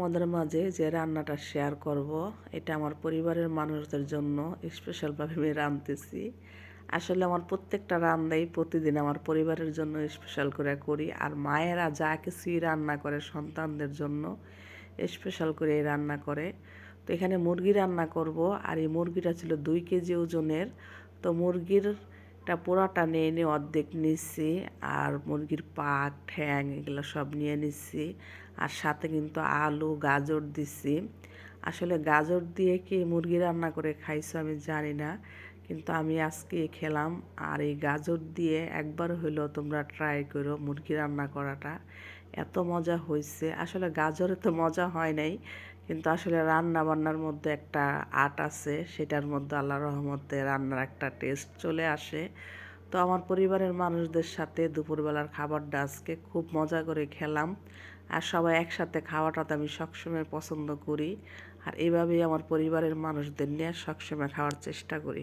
তোমাদের মাঝে যে রান্নাটা শেয়ার করব এটা আমার পরিবারের মানুষদের জন্য স্পেশালভাবে আমি রাঁধতেছি। আসলে আমার প্রত্যেকটা রান্নাই প্রতিদিন আমার পরিবারের জন্য স্পেশাল করে করি, আর মায়েরা যা কিছুই রান্না করে সন্তানদের জন্য স্পেশাল করে রান্না করে। তো এখানে মুরগি রান্না করব, আর এই মুরগিটা ছিল 2 কেজি ওজনের। তো মুরগিরটা পোড়াটা নিয়ে অর্ধেক নিচ্ছি, আর মুরগির পাক ঠ্যাং এগুলো সব নিয়ে নিচ্ছি, আর সাথে কিন্তু আলু গাজর দিছি। আসলে গাজর দিয়ে কি মুরগি রান্না করে খাইছো আমি জানি না, কিন্তু আমি আজকে খেলাম। আর এই গাজর দিয়ে একবার হইলেও তোমরা ট্রাই করো মুরগি রান্না করাটা, এত মজা হয়েছে। আসলে গাজরে তো মজা হয় নাই, কিন্তু আসলে রান্না বান্নার মধ্যে একটা আর্ট আছে, সেটার মধ্যে আল্লাহর রহমতে রান্নার একটা টেস্ট চলে আসে। তো আমার পরিবারের মানুষদের সাথে দুপুরবেলার খাবারটা আজকে খুব মজা করে খেলাম, আর সবাই একসাথে খাওয়াটা তো আমি সবসময় পছন্দ করি, আর এভাবেই আমার পরিবারের মানুষদের নিয়ে সবসময় খাওয়ার চেষ্টা করি।